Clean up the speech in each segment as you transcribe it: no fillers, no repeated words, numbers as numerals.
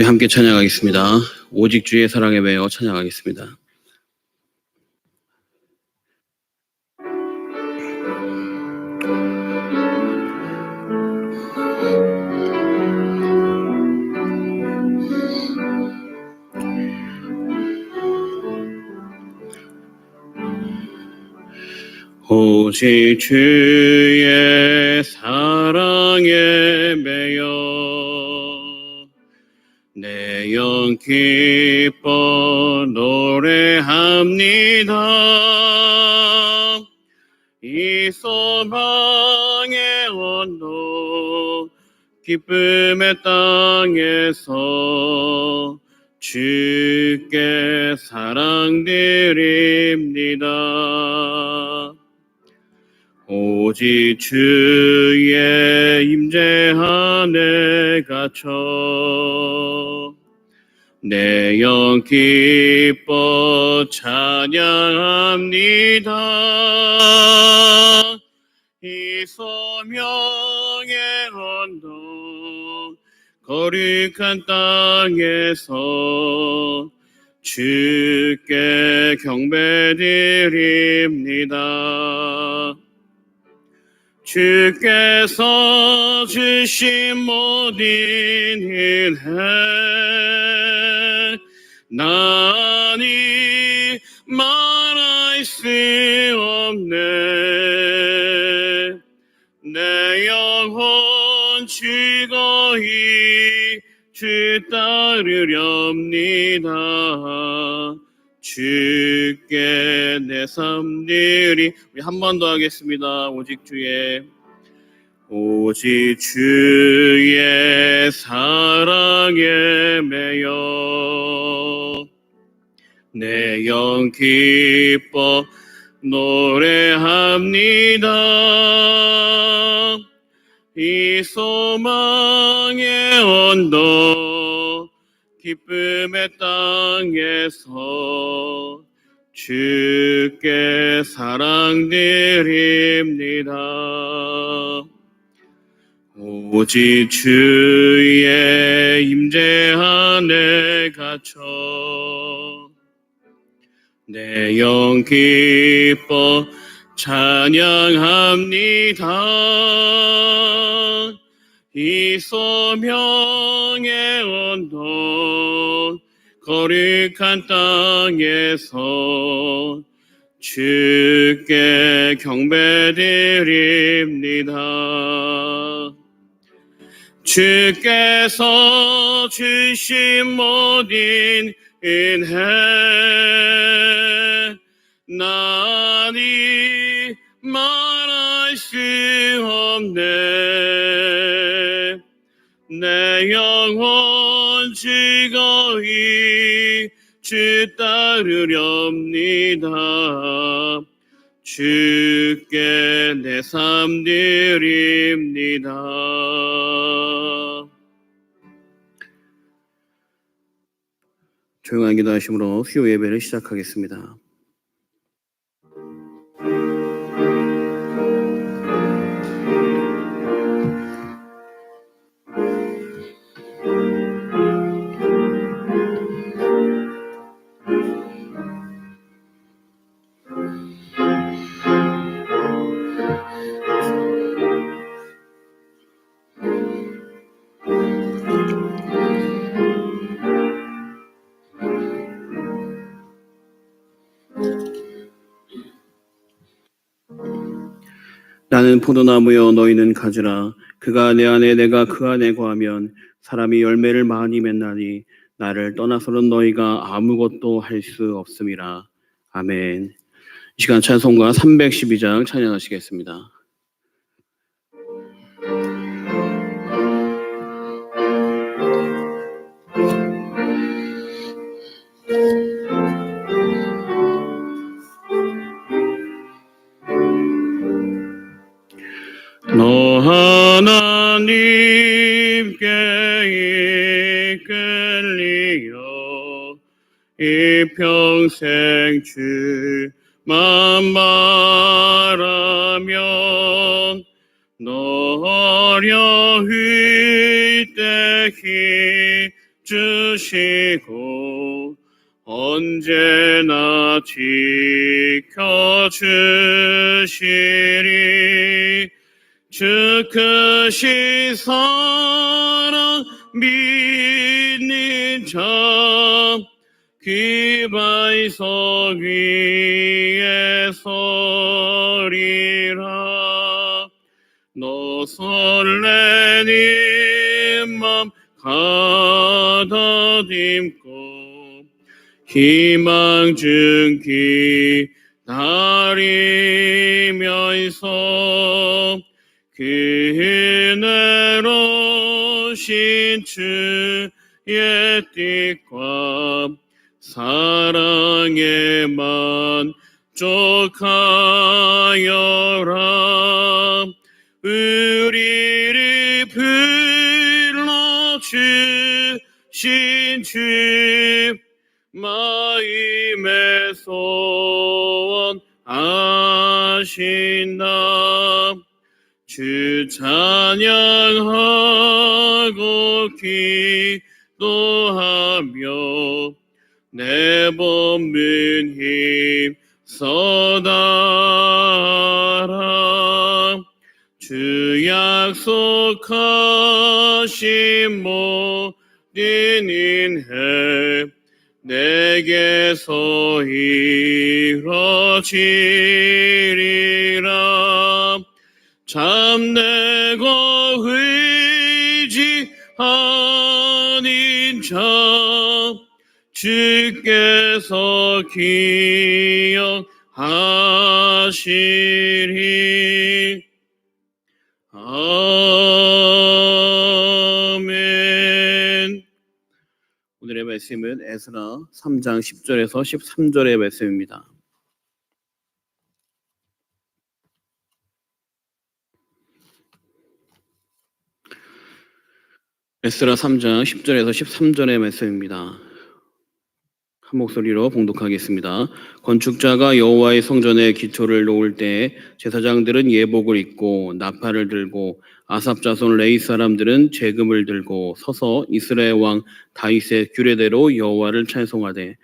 우리 함께 찬양하겠습니다. 오직 주의 사랑에 매여 찬양하겠습니다. 오직 주의 사랑에 매여 내 영 기뻐 노래합니다. 이 소망의 언덕 기쁨의 땅에서 주께 사랑드립니다. 오직 주의 임재 안에 갇혀 내 영 기뻐 찬양합니다. 이 소명의 언덕 거룩한 땅에서 주께 경배드립니다. 주께서 주신 모든 은혜 나니 말할 수 없네. 내 영혼 즐거이 주 따르렵니다. 주께 내 삶들이 우리 한 번 더 하겠습니다. 오직 주의 사랑에 매여 내 영 기뻐 노래합니다. 이 소망의 언덕 기쁨의 땅에서 주께 사랑드립니다. 오직 주의 임재 안에 갇혀 내 영 기뻐 찬양합니다. 이 소명의 언덕 거룩한 땅에서 주께 경배드립니다. 주께서 주신 모든 은혜 나니 말할 수 없네. 내 영혼 즐거이 주 따르렵니다. 주께 내 삶 드립니다. 조용한 기도하심으로 수요 예배를 시작하겠습니다. 나는 포도나무여 너희는 가지라. 그가 내 안에 내가 그 안에 거하면 사람이 열매를 많이 맺나니 나를 떠나서는 너희가 아무것도 할 수 없음이라. 아멘. 이 시간 찬송가 312장 찬양하시겠습니다. 너 하나님께 이끌리어 이 평생 주만 바라면 너 어려울 때 주시고 언제나 지켜주시리. 주 크신 사랑 믿는 자 기발석 위에 서리라. 너 설레는 맘 가다듬고 희망 중 기다리면서 그네로 신 주의 뜻과 사랑에 만족하여라. 우리를 불러주신 주 마음에 소원하신다. 주 찬양하고 기도하며 내 범은 힘써다라. 주 약속하신 모든 은혜 내게서 이뤄지리라. 참내고 의지하는 자 주께서 기억하시리. 아멘. 오늘의 말씀은 에스라 3장 10절에서 13절의 말씀입니다. 에스라 3장 10절에서 13절의 말씀입니다. 한 목소리로 봉독하겠습니다. 건축자가 여호와의 성전에 기초를 놓을 때 제사장들은 예복을 입고 나팔을 들고 아삽 자손 레위 사람들은 제금을 들고 서서 이스라엘 왕 다윗의 규례대로 여호와를 찬송하되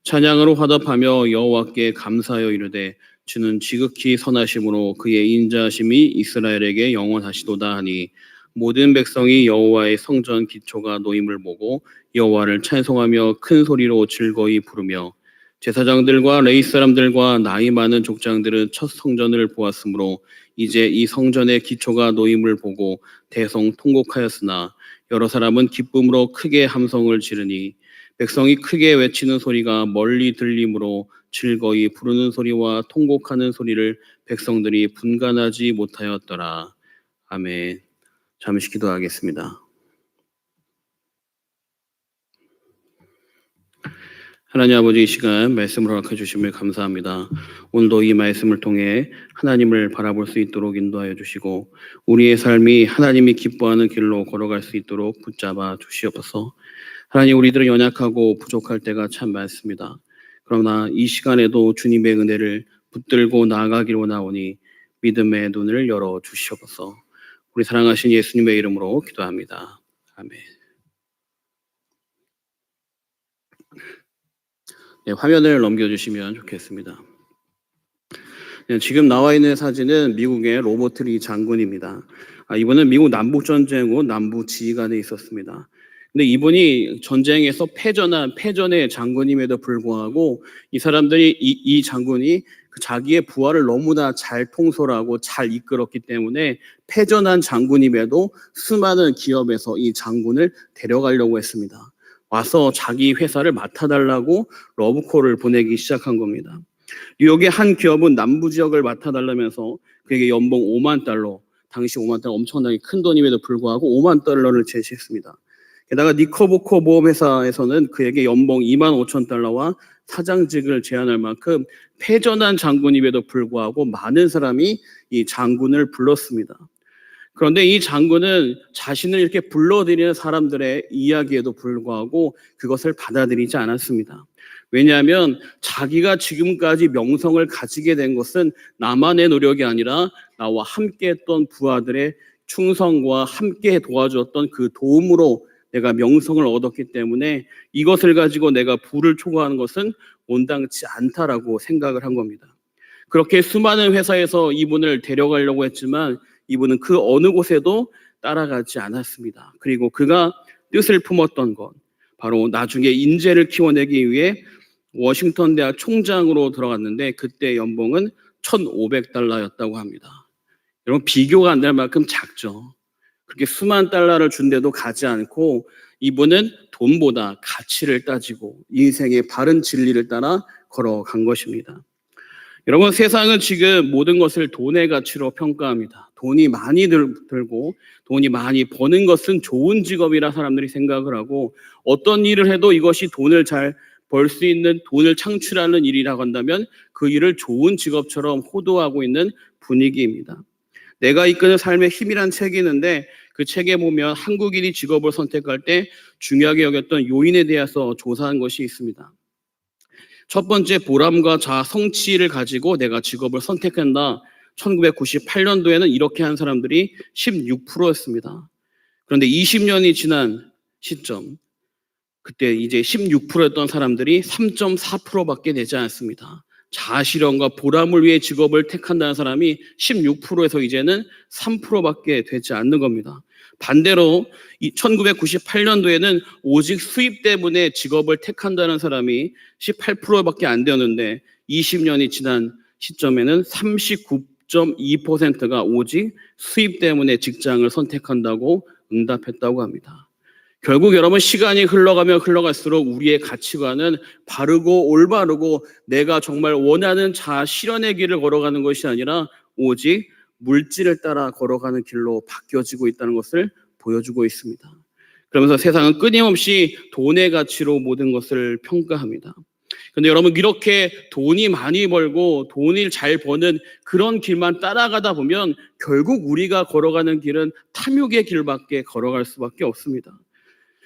찬양으로 화답하며 여호와께 감사하여 이르되 주는 지극히 선하심으로 그의 인자하심이 이스라엘에게 영원하시도다 하니 모든 백성이 여호와의 성전 기초가 놓임을 보고 여호와를 찬송하며 큰 소리로 즐거이 부르며 제사장들과 레위 사람들과 나이 많은 족장들은 첫 성전을 보았으므로 이제 이 성전의 기초가 놓임을 보고 대성통곡하였으나 여러 사람은 기쁨으로 크게 함성을 지르니 백성이 크게 외치는 소리가 멀리 들리므로 즐거이 부르는 소리와 통곡하는 소리를 백성들이 분간하지 못하였더라. 아멘. 잠시 기도하겠습니다. 하나님 아버지, 이 시간 말씀을 허락해 주심을 감사합니다. 오늘도 이 말씀을 통해 하나님을 바라볼 수 있도록 인도하여 주시고 우리의 삶이 하나님이 기뻐하는 길로 걸어갈 수 있도록 붙잡아 주시옵소서. 하나님, 우리들은 연약하고 부족할 때가 참 많습니다. 그러나 이 시간에도 주님의 은혜를 붙들고 나아가기로 나오니 믿음의 눈을 열어 주시옵소서. 우리 사랑하신 예수님의 이름으로 기도합니다. 아멘. 네, 화면을 넘겨주시면 좋겠습니다. 네, 지금 나와 있는 사진은 미국의 로버트 리 장군입니다. 이분은 미국 남북전쟁 후 남부 지휘관에 있었습니다. 근데 이분이 전쟁에서 패전의 장군임에도 불구하고 이 사람들이 이 장군이 자기의 부하를 너무나 잘 통솔하고 잘 이끌었기 때문에 패전한 장군임에도 수많은 기업에서 이 장군을 데려가려고 했습니다. 와서 자기 회사를 맡아달라고 러브콜을 보내기 시작한 겁니다. 뉴욕의 한 기업은 남부 지역을 맡아달라면서 그에게 연봉 5만 달러, 당시 5만 달러 엄청나게 큰 돈임에도 불구하고 5만 달러를 제시했습니다. 게다가 니커보커 보험회사에서는 그에게 연봉 2만 5천 달러와 사장직을 제안할 만큼 패전한 장군임에도 불구하고 많은 사람이 이 장군을 불렀습니다. 그런데 이 장군은 자신을 이렇게 불러들이는 사람들의 이야기에도 불구하고 그것을 받아들이지 않았습니다. 왜냐하면 자기가 지금까지 명성을 가지게 된 것은 나만의 노력이 아니라 나와 함께 했던 부하들의 충성과 함께 도와주었던 그 도움으로 내가 명성을 얻었기 때문에 이것을 가지고 내가 부를 초구하는 것은 온당치 않다라고 생각을 한 겁니다. 그렇게 수많은 회사에서 이분을 데려가려고 했지만 이분은 그 어느 곳에도 따라가지 않았습니다. 그리고 그가 뜻을 품었던 것, 바로 나중에 인재를 키워내기 위해 워싱턴 대학 총장으로 들어갔는데 그때 연봉은 $1,500였다고 합니다. 여러분, 비교가 안 될 만큼 작죠. 그렇게 수만 달러를 준데도 가지 않고 이분은 돈보다 가치를 따지고 인생의 바른 진리를 따라 걸어간 것입니다. 여러분, 세상은 지금 모든 것을 돈의 가치로 평가합니다. 돈이 많이 들고 돈이 많이 버는 것은 좋은 직업이라 사람들이 생각을 하고 어떤 일을 해도 이것이 돈을 잘 벌 수 있는, 돈을 창출하는 일이라고 한다면 그 일을 좋은 직업처럼 호도하고 있는 분위기입니다. 내가 이끄는 삶의 힘이란 책이 있는데 그 책에 보면 한국인이 직업을 선택할 때 중요하게 여겼던 요인에 대해서 조사한 것이 있습니다. 첫 번째, 보람과 자아, 성취를 가지고 내가 직업을 선택한다. 1998년도에는 이렇게 한 사람들이 16%였습니다. 그런데 20년이 지난 시점, 그때 이제 16%였던 사람들이 3.4%밖에 되지 않습니다. 자아실현과 보람을 위해 직업을 택한다는 사람이 16%에서 이제는 3%밖에 되지 않는 겁니다. 반대로 1998년도에는 오직 수입 때문에 직업을 택한다는 사람이 18%밖에 안 되었는데 20년이 지난 시점에는 39.2%가 오직 수입 때문에 직장을 선택한다고 응답했다고 합니다. 결국 여러분, 시간이 흘러가면 흘러갈수록 우리의 가치관은 바르고 올바르고 내가 정말 원하는 자아 실현의 길을 걸어가는 것이 아니라 오직 물질을 따라 걸어가는 길로 바뀌어지고 있다는 것을 보여주고 있습니다. 그러면서 세상은 끊임없이 돈의 가치로 모든 것을 평가합니다. 그런데 여러분, 이렇게 돈이 많이 벌고 돈을 잘 버는 그런 길만 따라가다 보면 결국 우리가 걸어가는 길은 탐욕의 길밖에 걸어갈 수밖에 없습니다.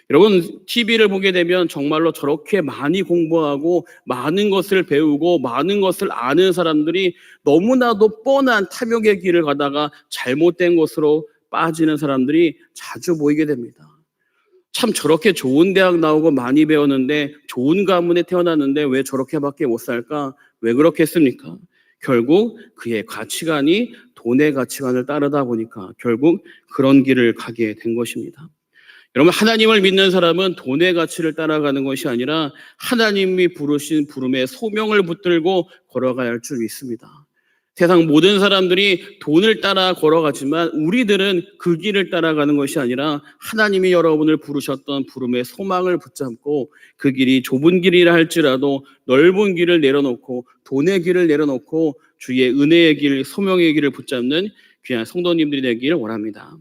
여러분, TV를 보게 되면 정말로 저렇게 많이 공부하고 많은 것을 배우고 많은 것을 아는 사람들이 너무나도 뻔한 탐욕의 길을 가다가 잘못된 것으로 빠지는 사람들이 자주 보이게 됩니다. 참, 저렇게 좋은 대학 나오고 많이 배웠는데 좋은 가문에 태어났는데 왜 저렇게밖에 못 살까? 왜 그렇게 했습니까? 결국 그의 가치관이 돈의 가치관을 따르다 보니까 결국 그런 길을 가게 된 것입니다. 여러분, 하나님을 믿는 사람은 돈의 가치를 따라가는 것이 아니라 하나님이 부르신 부름의 소명을 붙들고 걸어가야 할 줄 믿습니다. 세상 모든 사람들이 돈을 따라 걸어가지만 우리들은 그 길을 따라가는 것이 아니라 하나님이 여러분을 부르셨던 부름의 소망을 붙잡고 그 길이 좁은 길이라 할지라도 넓은 길을 내려놓고 돈의 길을 내려놓고 주의 은혜의 길, 소명의 길을 붙잡는 귀한 성도님들이 되길 원합니다.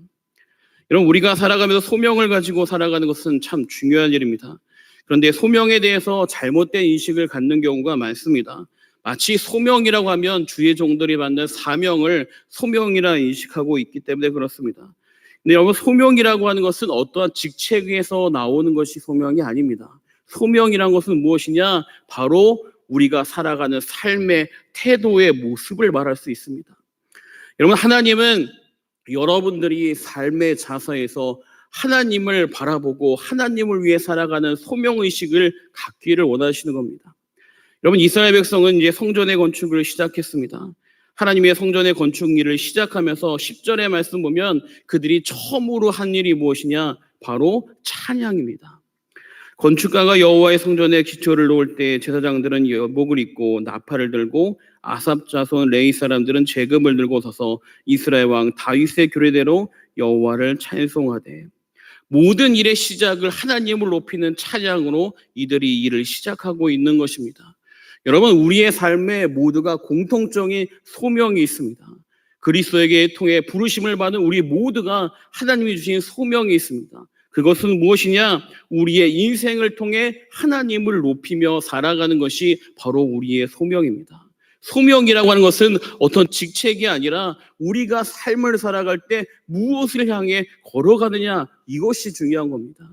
여러분, 우리가 살아가면서 소명을 가지고 살아가는 것은 참 중요한 일입니다. 그런데 소명에 대해서 잘못된 인식을 갖는 경우가 많습니다. 마치 소명이라고 하면 주의 종들이 받는 사명을 소명이라 인식하고 있기 때문에 그렇습니다. 근데 여러분, 소명이라고 하는 것은 어떠한 직책에서 나오는 것이 소명이 아닙니다. 소명이란 것은 무엇이냐? 바로 우리가 살아가는 삶의 태도의 모습을 말할 수 있습니다. 여러분, 하나님은 여러분들이 삶의 자세에서 하나님을 바라보고 하나님을 위해 살아가는 소명의식을 갖기를 원하시는 겁니다. 여러분, 이스라엘 백성은 이제 성전의 건축을 시작했습니다. 하나님의 성전의 건축 일을 시작하면서 10절의 말씀 보면 그들이 처음으로 한 일이 무엇이냐? 바로 찬양입니다. 건축가가 여호와의 성전에 기초를 놓을 때 제사장들은 여복을 입고 나팔을 들고 아삽 자손 레위 사람들은 제금을 들고 서서 이스라엘 왕 다윗의 규례대로 여호와를 찬송하되, 모든 일의 시작을 하나님을 높이는 찬양으로 이들이 일을 시작하고 있는 것입니다. 여러분, 우리의 삶에 모두가 공통적인 소명이 있습니다. 그리스도에게 통해 부르심을 받은 우리 모두가 하나님이 주신 소명이 있습니다. 그것은 무엇이냐? 우리의 인생을 통해 하나님을 높이며 살아가는 것이 바로 우리의 소명입니다. 소명이라고 하는 것은 어떤 직책이 아니라 우리가 삶을 살아갈 때 무엇을 향해 걸어가느냐, 이것이 중요한 겁니다.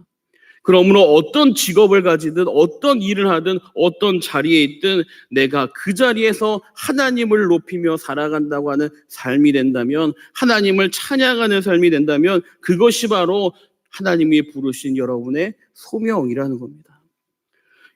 그러므로 어떤 직업을 가지든 어떤 일을 하든 어떤 자리에 있든 내가 그 자리에서 하나님을 높이며 살아간다고 하는 삶이 된다면, 하나님을 찬양하는 삶이 된다면 그것이 바로 하나님이 부르신 여러분의 소명이라는 겁니다.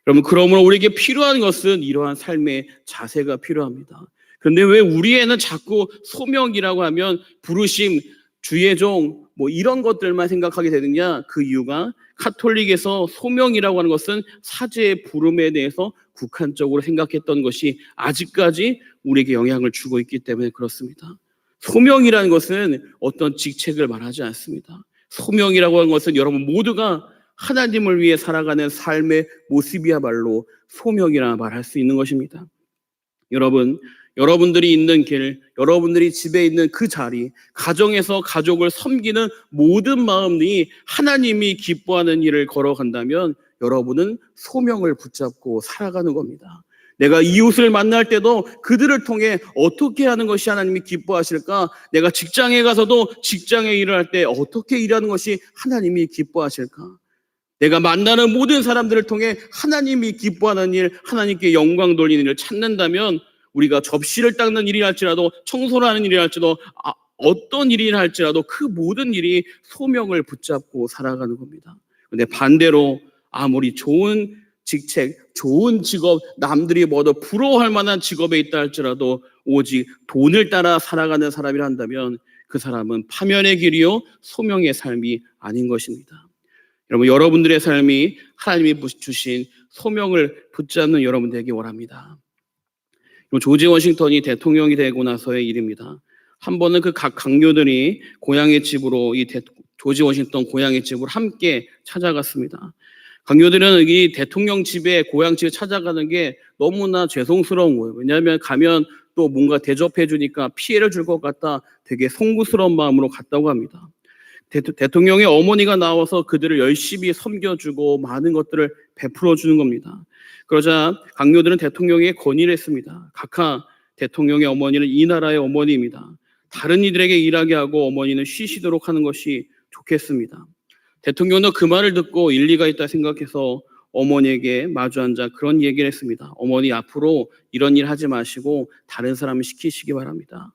여러분, 그러므로 우리에게 필요한 것은 이러한 삶의 자세가 필요합니다. 그런데 왜 우리에는 자꾸 소명이라고 하면 부르심, 주의 종, 이런 것들만 생각하게 되느냐? 그 이유가 카톨릭에서 소명이라고 하는 것은 사제의 부름에 대해서 국한적으로 생각했던 것이 아직까지 우리에게 영향을 주고 있기 때문에 그렇습니다. 소명이라는 것은 어떤 직책을 말하지 않습니다. 소명이라고 하는 것은 여러분 모두가 하나님을 위해 살아가는 삶의 모습이야말로 소명이라 말할 수 있는 것입니다. 여러분들이 있는 길, 여러분들이 집에 있는 그 자리, 가정에서 가족을 섬기는 모든 마음이 하나님이 기뻐하는 일을 걸어간다면 여러분은 소명을 붙잡고 살아가는 겁니다. 내가 이웃을 만날 때도 그들을 통해 어떻게 하는 것이 하나님이 기뻐하실까? 내가 직장에 가서도 직장에 일을 할 때 어떻게 일하는 것이 하나님이 기뻐하실까? 내가 만나는 모든 사람들을 통해 하나님이 기뻐하는 일, 하나님께 영광 돌리는 일을 찾는다면 우리가 접시를 닦는 일이 할지라도 청소를 하는 일이 할지라도 어떤 일이 할지라도 그 모든 일이 소명을 붙잡고 살아가는 겁니다. 그런데 반대로 아무리 좋은 직책, 좋은 직업, 남들이 뭐더 부러워할 만한 직업에 있다 할지라도 오직 돈을 따라 살아가는 사람이라 한다면 그 사람은 파멸의 길이요 소명의 삶이 아닌 것입니다. 여러분, 여러분들의 삶이 하나님이 주신 소명을 붙잡는 여러분들에게 원합니다. 조지 워싱턴이 대통령이 되고 나서의 일입니다. 한 번은 그 각 강요들이 고향의 집으로 조지 워싱턴 고향의 집으로 함께 찾아갔습니다. 강요들은 이 대통령 집에 고향 집에 찾아가는 게 너무나 죄송스러운 거예요. 왜냐하면 가면 또 뭔가 대접해 주니까 피해를 줄 것 같다 되게 송구스러운 마음으로 갔다고 합니다. 대통령의 어머니가 나와서 그들을 열심히 섬겨주고 많은 것들을 베풀어 주는 겁니다. 그러자 강요들은 대통령에게 건의를 했습니다. 각하, 대통령의 어머니는 이 나라의 어머니입니다. 다른 이들에게 일하게 하고 어머니는 쉬시도록 하는 것이 좋겠습니다. 대통령도 그 말을 듣고 일리가 있다 생각해서 어머니에게 마주 앉아 그런 얘기를 했습니다. 어머니, 앞으로 이런 일 하지 마시고 다른 사람을 시키시기 바랍니다.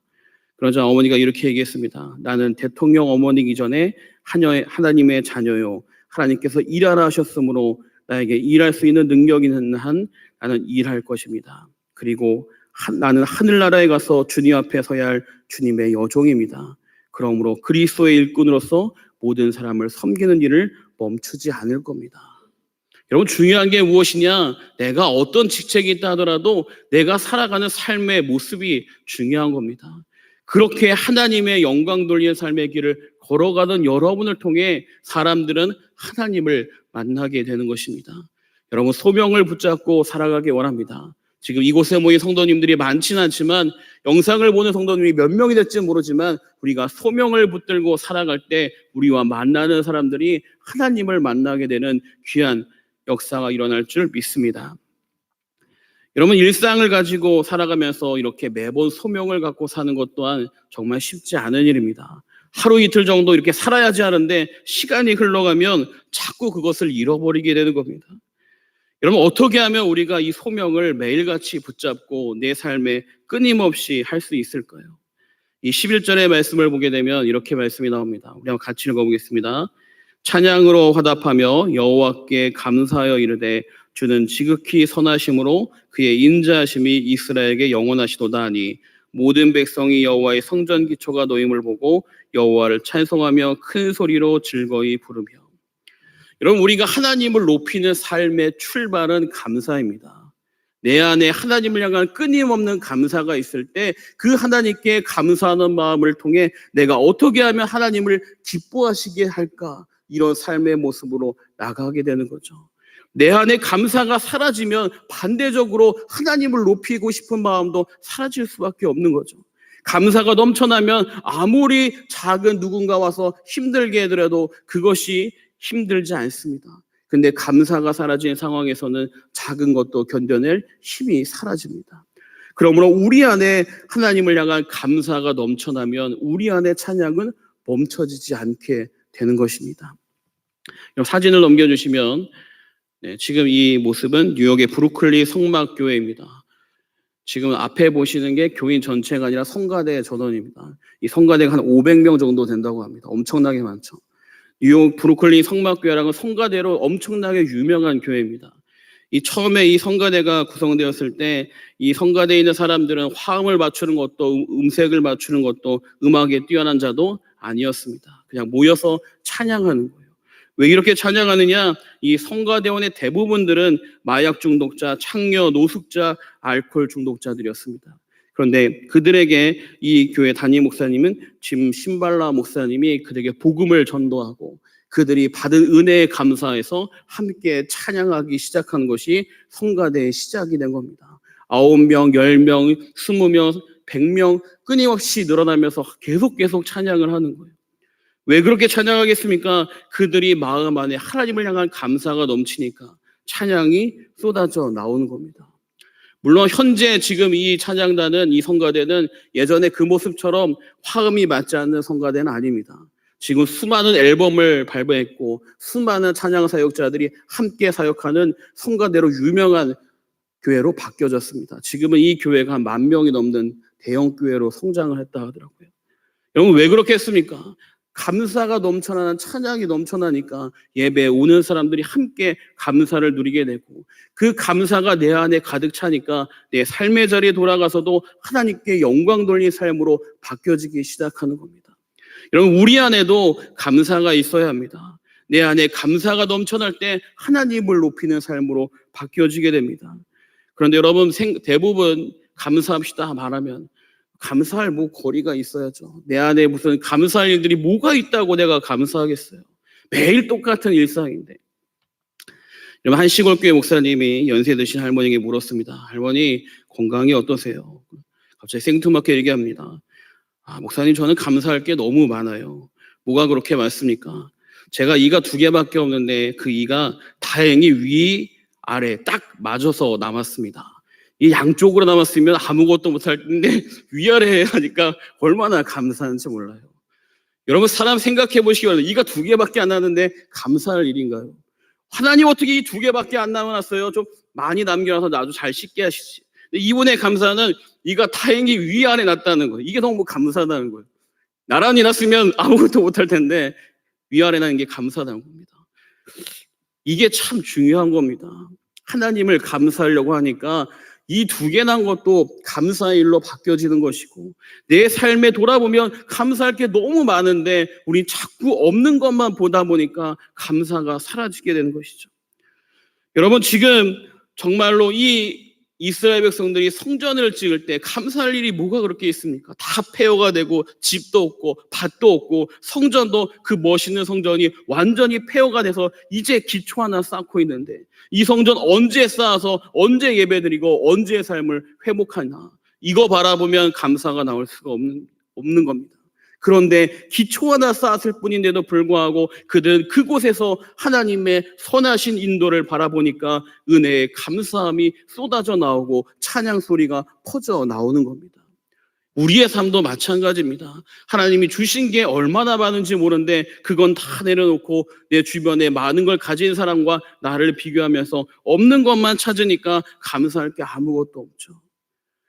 그러자 어머니가 이렇게 얘기했습니다. 나는 대통령 어머니이기 전에 하나님의 자녀요. 하나님께서 일하라 하셨으므로 나에게 일할 수 있는 능력이 있는 한 나는 일할 것입니다. 그리고 나는 하늘나라에 가서 주님 앞에 서야 할 주님의 여종입니다. 그러므로 그리스도의 일꾼으로서 모든 사람을 섬기는 일을 멈추지 않을 겁니다. 여러분, 중요한 게 무엇이냐? 내가 어떤 직책이 있다 하더라도 내가 살아가는 삶의 모습이 중요한 겁니다. 그렇게 하나님의 영광 돌리는 삶의 길을 걸어가던 여러분을 통해 사람들은 하나님을 만나게 되는 것입니다. 여러분, 소명을 붙잡고 살아가기 원합니다. 지금 이곳에 모인 성도님들이 많지는 않지만 영상을 보는 성도님이 몇 명이 될지 모르지만 우리가 소명을 붙들고 살아갈 때 우리와 만나는 사람들이 하나님을 만나게 되는 귀한 역사가 일어날 줄 믿습니다. 여러분, 일상을 가지고 살아가면서 이렇게 매번 소명을 갖고 사는 것 또한 정말 쉽지 않은 일입니다. 하루 이틀 정도 이렇게 살아야지 하는데 시간이 흘러가면 자꾸 그것을 잃어버리게 되는 겁니다. 여러분, 어떻게 하면 우리가 이 소명을 매일같이 붙잡고 내 삶에 끊임없이 할 수 있을까요? 이 11절의 말씀을 보게 되면 이렇게 말씀이 나옵니다. 우리 한번 같이 읽어보겠습니다. 찬양으로 화답하며 여호와께 감사하여 이르되 주는 지극히 선하심으로 그의 인자하심이 이스라엘에게 영원하시도다 하니 모든 백성이 여호와의 성전 기초가 놓임을 보고 여호와를 찬송하며 큰 소리로 즐거이 부르며. 여러분, 우리가 하나님을 높이는 삶의 출발은 감사입니다. 내 안에 하나님을 향한 끊임없는 감사가 있을 때 그 하나님께 감사하는 마음을 통해 내가 어떻게 하면 하나님을 기뻐하시게 할까, 이런 삶의 모습으로 나가게 되는 거죠. 내 안에 감사가 사라지면 반대적으로 하나님을 높이고 싶은 마음도 사라질 수밖에 없는 거죠. 감사가 넘쳐나면 아무리 작은 누군가 와서 힘들게 하더라도 그것이 힘들지 않습니다. 근데 감사가 사라진 상황에서는 작은 것도 견뎌낼 힘이 사라집니다. 그러므로 우리 안에 하나님을 향한 감사가 넘쳐나면 우리 안에 찬양은 멈춰지지 않게 되는 것입니다. 사진을 넘겨주시면 지금 이 모습은 뉴욕의 브루클린 성막교회입니다. 지금 앞에 보시는 게 교인 전체가 아니라 성가대 전원입니다. 이 성가대가 한 500명 정도 된다고 합니다. 엄청나게 많죠. 뉴욕 브루클린 성막교회라는 성가대로 엄청나게 유명한 교회입니다. 이 처음에 이 성가대가 구성되었을 때 이 성가대에 있는 사람들은 화음을 맞추는 것도 음색을 맞추는 것도 음악에 뛰어난 자도 아니었습니다. 그냥 모여서 찬양하는 거예요. 왜 이렇게 찬양하느냐? 이 성가대원의 대부분들은 마약 중독자, 창녀, 노숙자, 알코올 중독자들이었습니다. 그런데 그들에게 이 교회 담임 목사님은 짐 신발라 목사님이 그들에게 복음을 전도하고 그들이 받은 은혜에 감사해서 함께 찬양하기 시작한 것이 성가대의 시작이 된 겁니다. 9명, 10명, 20명, 100명 끊임없이 늘어나면서 계속 찬양을 하는 거예요. 왜 그렇게 찬양하겠습니까? 그들이 마음 안에 하나님을 향한 감사가 넘치니까 찬양이 쏟아져 나오는 겁니다. 물론 현재 지금 이 찬양단은, 이 성가대는 예전에 그 모습처럼 화음이 맞지 않는 성가대는 아닙니다. 지금 수많은 앨범을 발표했고 수많은 찬양 사역자들이 함께 사역하는 성가대로 유명한 교회로 바뀌어졌습니다. 지금은 이 교회가 한 10,000명이 넘는 대형 교회로 성장을 했다 하더라고요. 여러분 왜 그렇게 했습니까? 감사가 넘쳐나는, 찬양이 넘쳐나니까 예배에 오는 사람들이 함께 감사를 누리게 되고 그 감사가 내 안에 가득 차니까 내 삶의 자리에 돌아가서도 하나님께 영광 돌린 삶으로 바뀌어지기 시작하는 겁니다. 여러분 우리 안에도 감사가 있어야 합니다. 내 안에 감사가 넘쳐날 때 하나님을 높이는 삶으로 바뀌어지게 됩니다. 그런데 여러분 대부분 감사합시다 말하면 감사할 거리가 있어야죠. 내 안에 무슨 감사할 일들이 뭐가 있다고 내가 감사하겠어요. 매일 똑같은 일상인데. 여러분 한 시골교회 목사님이 연세 드신 할머니에게 물었습니다. 할머니 건강이 어떠세요? 갑자기 생뚱맞게 얘기합니다. 목사님 저는 감사할 게 너무 많아요. 뭐가 그렇게 많습니까? 제가 이가 2개밖에 없는데 그 이가 다행히 위, 아래 딱 맞아서 남았습니다. 이 양쪽으로 남았으면 아무것도 못할 텐데 위아래 하니까 얼마나 감사한지 몰라요. 여러분 사람 생각해 보시기 바랍니다. 이가 2개밖에 안 나는데 감사할 일인가요? 하나님 어떻게 이 2개밖에 안 남아놨어요? 좀 많이 남겨놔서 아주 잘 씻게 하시지. 근데 이분의 감사는 이가 다행히 위아래 났다는 거예요. 이게 너무 감사하다는 거예요. 나란히 났으면 아무것도 못할 텐데 위아래 나는 게 감사하다는 겁니다. 이게 참 중요한 겁니다. 하나님을 감사하려고 하니까 이 2개 난 것도 감사의 일로 바뀌어지는 것이고 내 삶에 돌아보면 감사할 게 너무 많은데 우리 자꾸 없는 것만 보다 보니까 감사가 사라지게 되는 것이죠. 여러분 지금 정말로 이 이스라엘 백성들이 성전을 찍을 때 감사할 일이 뭐가 그렇게 있습니까? 다 폐허가 되고 집도 없고 밭도 없고 성전도 그 멋있는 성전이 완전히 폐허가 돼서 이제 기초 하나 쌓고 있는데 이 성전 언제 쌓아서 언제 예배드리고 언제 삶을 회복하나 이거 바라보면 감사가 나올 수가 없는 겁니다. 그런데 기초 하나 쌓았을 뿐인데도 불구하고 그들은 그곳에서 하나님의 선하신 인도를 바라보니까 은혜의 감사함이 쏟아져 나오고 찬양 소리가 퍼져 나오는 겁니다. 우리의 삶도 마찬가지입니다. 하나님이 주신 게 얼마나 많은지 모르는데 그건 다 내려놓고 내 주변에 많은 걸 가진 사람과 나를 비교하면서 없는 것만 찾으니까 감사할 게 아무것도 없죠.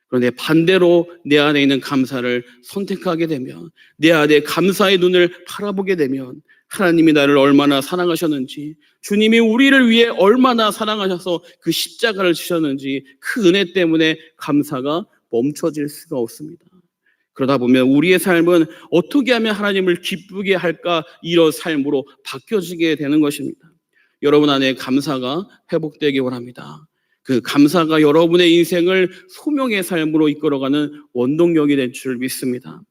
그런데 반대로 내 안에 있는 감사를 선택하게 되면 내 안에 감사의 눈을 바라보게 되면 하나님이 나를 얼마나 사랑하셨는지 주님이 우리를 위해 얼마나 사랑하셔서 그 십자가를 지셨는지 그 은혜 때문에 감사가 멈춰질 수가 없습니다. 그러다 보면 우리의 삶은 어떻게 하면 하나님을 기쁘게 할까 이런 삶으로 바뀌어지게 되는 것입니다. 여러분 안에 감사가 회복되기 원합니다. 그 감사가 여러분의 인생을 소명의 삶으로 이끌어가는 원동력이 될 줄 믿습니다.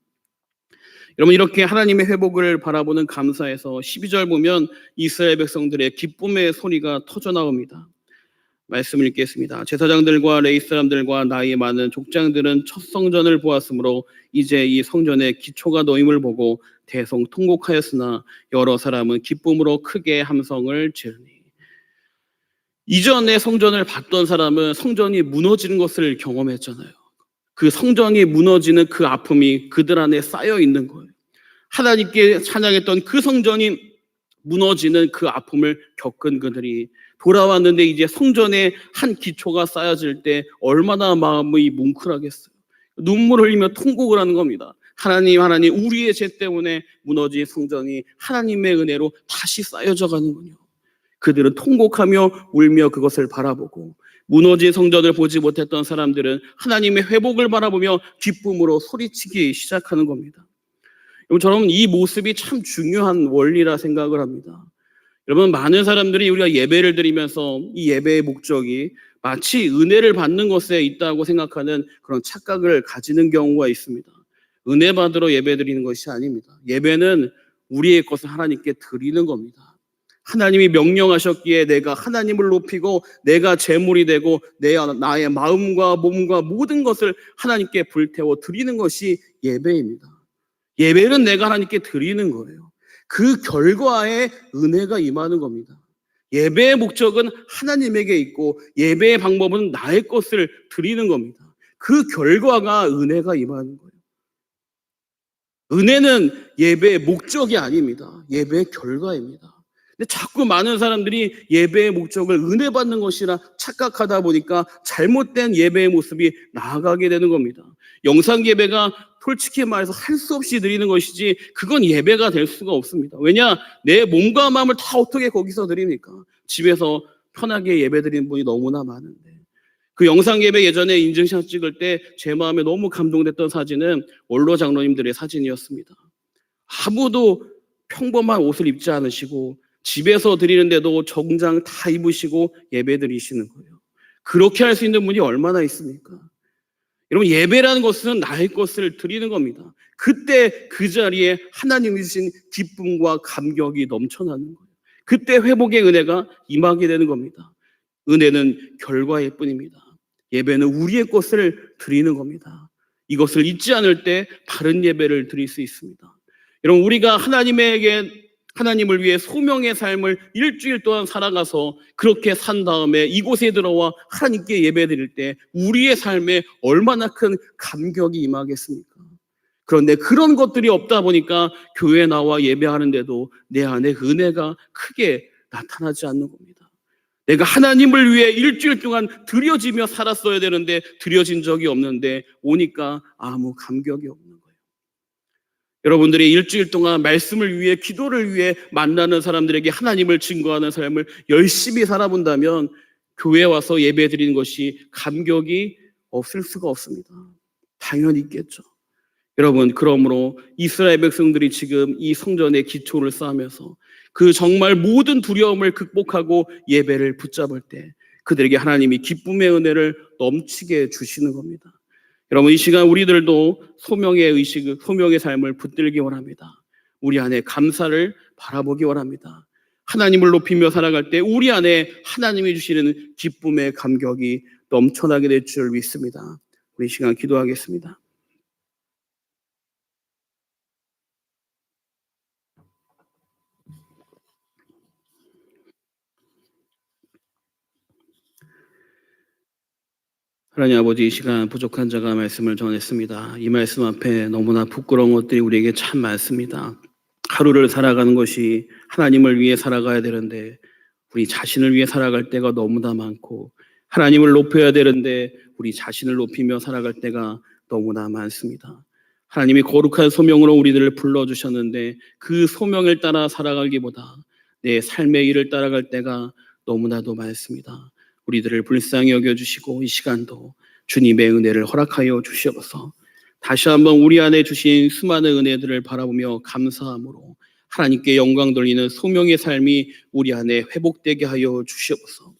여러분 이렇게 하나님의 회복을 바라보는 감사에서 12절 보면 이스라엘 백성들의 기쁨의 소리가 터져 나옵니다. 말씀을 읽겠습니다. 제사장들과 레위 사람들과 나이 많은 족장들은 첫 성전을 보았으므로 이제 이 성전의 기초가 놓임을 보고 대성통곡하였으나 여러 사람은 기쁨으로 크게 함성을 지르니. 이전에 성전을 봤던 사람은 성전이 무너지는 것을 경험했잖아요. 그 성전이 무너지는 그 아픔이 그들 안에 쌓여 있는 거예요. 하나님께 찬양했던 그 성전이 무너지는 그 아픔을 겪은 그들이 돌아왔는데 이제 성전에 한 기초가 쌓여질 때 얼마나 마음이 뭉클하겠어요. 눈물을 흘리며 통곡을 하는 겁니다. 하나님 우리의 죄 때문에 무너진 성전이 하나님의 은혜로 다시 쌓여져 가는군요. 그들은 통곡하며 울며 그것을 바라보고 무너진 성전을 보지 못했던 사람들은 하나님의 회복을 바라보며 기쁨으로 소리치기 시작하는 겁니다. 여러분, 저는 이 모습이 참 중요한 원리라 생각을 합니다. 여러분, 많은 사람들이 우리가 예배를 드리면서 이 예배의 목적이 마치 은혜를 받는 것에 있다고 생각하는 그런 착각을 가지는 경우가 있습니다. 은혜 받으러 예배 드리는 것이 아닙니다. 예배는 우리의 것을 하나님께 드리는 겁니다. 하나님이 명령하셨기에 내가 하나님을 높이고 내가 제물이 되고 나의 마음과 몸과 모든 것을 하나님께 불태워 드리는 것이 예배입니다. 예배는 내가 하나님께 드리는 거예요. 그 결과에 은혜가 임하는 겁니다. 예배의 목적은 하나님에게 있고 예배의 방법은 나의 것을 드리는 겁니다. 그 결과가 은혜가 임하는 거예요. 은혜는 예배의 목적이 아닙니다. 예배의 결과입니다. 근데 자꾸 많은 사람들이 예배의 목적을 은혜 받는 것이라 착각하다 보니까 잘못된 예배의 모습이 나아가게 되는 겁니다. 영상 예배가 솔직히 말해서 할 수 없이 드리는 것이지 그건 예배가 될 수가 없습니다. 왜냐? 내 몸과 마음을 다 어떻게 거기서 드립니까? 집에서 편하게 예배 드리는 분이 너무나 많은데. 그 영상 예배 예전에 인증샷 찍을 때 제 마음에 너무 감동됐던 사진은 원로 장로님들의 사진이었습니다. 아무도 평범한 옷을 입지 않으시고 집에서 드리는데도 정장 다 입으시고 예배 드리시는 거예요. 그렇게 할 수 있는 분이 얼마나 있습니까? 여러분, 예배라는 것은 나의 것을 드리는 겁니다. 그때 그 자리에 하나님이 주신 기쁨과 감격이 넘쳐나는 거예요. 그때 회복의 은혜가 임하게 되는 겁니다. 은혜는 결과일 뿐입니다. 예배는 우리의 것을 드리는 겁니다. 이것을 잊지 않을 때 바른 예배를 드릴 수 있습니다. 여러분, 우리가 하나님을 위해 소명의 삶을 일주일 동안 살아가서 그렇게 산 다음에 이곳에 들어와 하나님께 예배 드릴 때 우리의 삶에 얼마나 큰 감격이 임하겠습니까? 그런데 그런 것들이 없다 보니까 교회에 나와 예배하는데도 내 안에 은혜가 크게 나타나지 않는 겁니다. 내가 하나님을 위해 일주일 동안 드려지며 살았어야 되는데 드려진 적이 없는데 오니까 아무 감격이 없는 거예요. 여러분들이 일주일 동안 말씀을 위해 기도를 위해 만나는 사람들에게 하나님을 증거하는 삶을 열심히 살아본다면 교회에 와서 예배 드리는 것이 감격이 없을 수가 없습니다. 당연히 있겠죠. 여러분, 그러므로 이스라엘 백성들이 지금 이 성전의 기초를 쌓으면서 그 정말 모든 두려움을 극복하고 예배를 붙잡을 때 그들에게 하나님이 기쁨의 은혜를 넘치게 주시는 겁니다. 여러분, 이 시간 우리들도 소명의 의식, 소명의 삶을 붙들기 원합니다. 우리 안에 감사를 바라보기 원합니다. 하나님을 높이며 살아갈 때 우리 안에 하나님이 주시는 기쁨의 감격이 넘쳐나게 될 줄 믿습니다. 우리 이 시간 기도하겠습니다. 하나님 아버지, 이 시간 부족한 자가 말씀을 전했습니다. 이 말씀 앞에 너무나 부끄러운 것들이 우리에게 참 많습니다. 하루를 살아가는 것이 하나님을 위해 살아가야 되는데 우리 자신을 위해 살아갈 때가 너무나 많고 하나님을 높여야 되는데 우리 자신을 높이며 살아갈 때가 너무나 많습니다. 하나님이 거룩한 소명으로 우리들을 불러주셨는데 그 소명을 따라 살아가기보다 내 삶의 일을 따라갈 때가 너무나도 많습니다. 우리들을 불쌍히 여겨주시고 이 시간도 주님의 은혜를 허락하여 주시옵소서. 다시 한번 우리 안에 주신 수많은 은혜들을 바라보며 감사함으로 하나님께 영광 돌리는 소명의 삶이 우리 안에 회복되게 하여 주시옵소서.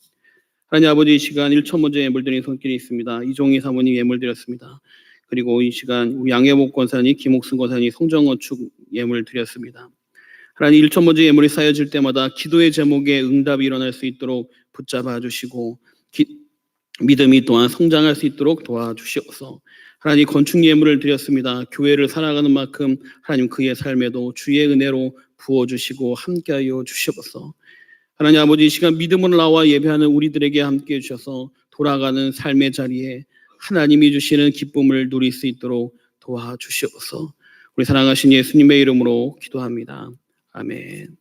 하나님 아버지, 이 시간 1천 먼저 예물 드린 손길이 있습니다. 이종희 사모님 예물 드렸습니다. 그리고 이 시간 우리 양해복 권사님, 김옥순 권사님 성전건축 예물 드렸습니다. 하나님, 1천 먼저 예물이 쌓여질 때마다 기도의 제목에 응답이 일어날 수 있도록 붙잡아 주시고 믿음이 또한 성장할 수 있도록 도와주시옵소서. 하나님, 건축 예물을 드렸습니다. 교회를 살아가는 만큼 하나님 그의 삶에도 주의 은혜로 부어주시고 함께하여 주시옵소서. 하나님 아버지, 이 시간 믿음으로 나와 예배하는 우리들에게 함께해 주셔서 돌아가는 삶의 자리에 하나님이 주시는 기쁨을 누릴 수 있도록 도와주시옵소서. 우리 사랑하신 예수님의 이름으로 기도합니다. 아멘.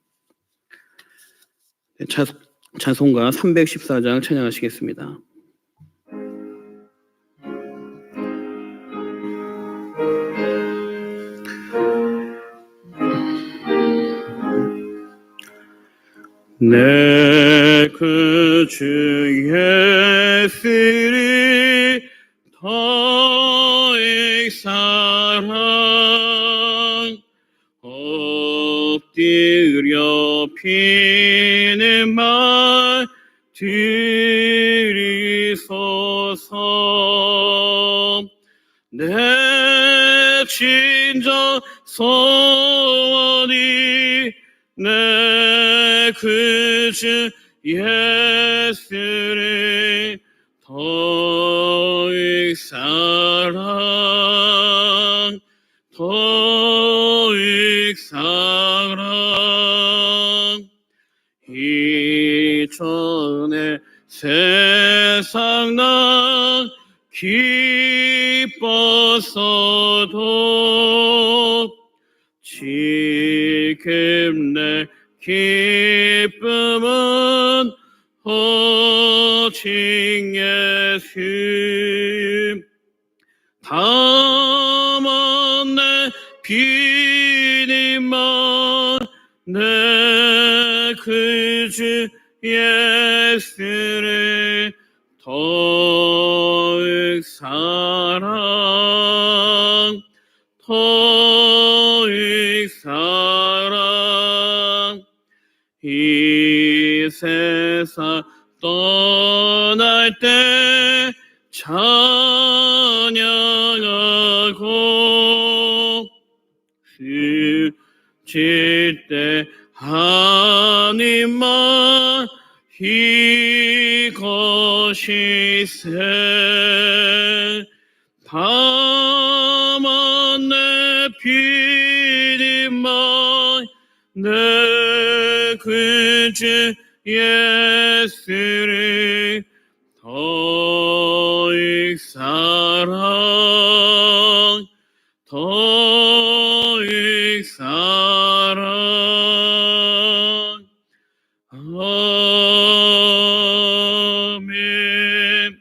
찬송가 314장 찬양하시겠습니다. 내 그 주 예수를 더익 사랑 엎드려 피는 말 들이소서. 내 진정 소원이 내 그 주 예수를 더익 사랑 더익 사랑 이전에 세상 난 기뻤어도 지금 내 기쁨은 오직 예수. 다만 내 비님만 내 그 주 예수를 더익 사랑 더익 사랑 이 세상 떠날 때 찬양하고 스칠 때 하나님만 이것이세. 다만 내 비림만 내 그 주 예수를 더익 사랑 더익 사랑. 아멘.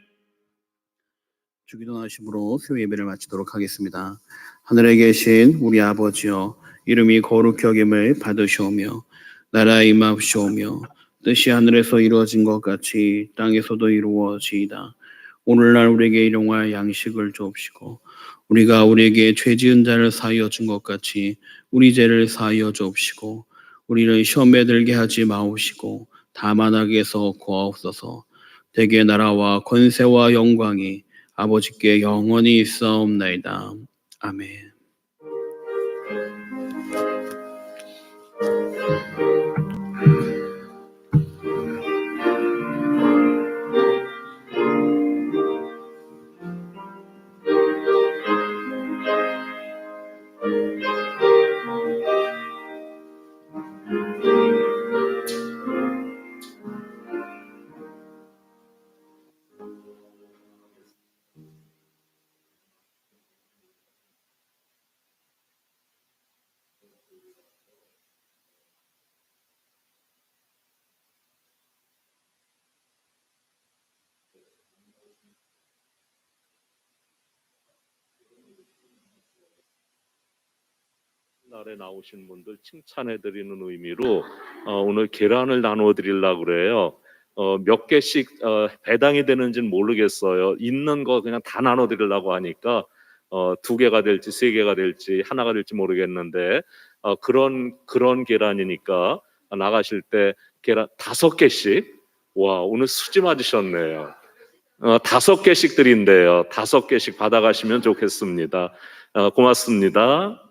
주기도 하심으로 수요 예배를 마치도록 하겠습니다. 하늘에 계신 우리 아버지여, 이름이 거룩히 여김을 받으시오며 나라에 임하시오며 뜻이 하늘에서 이루어진 것 같이 땅에서도 이루어지이다. 오늘날 우리에게 일용할 양식을 주옵시고 우리가 우리에게 죄 지은 자를 사하여 준 것 같이 우리 죄를 사하여 주옵시고 우리를 시험에 들게 하지 마옵시고 다만 악에서 구하옵소서. 대개 나라와 권세와 영광이 아버지께 영원히 있사옵나이다. 아멘. 날에 나오신 분들 칭찬해 드리는 의미로 오늘 계란을 나누어 드리려고 그래요. 몇 개씩 배당이 되는지는 모르겠어요. 있는 거 그냥 다 나눠 드리려고 하니까 2개가 될지 3개가 될지 하나가 될지 모르겠는데 그런 계란이니까 나가실 때 계란 5개씩. 와, 오늘 수지 맞으셨네요. 5개씩 드린대요. 5개씩 받아가시면 좋겠습니다. 고맙습니다.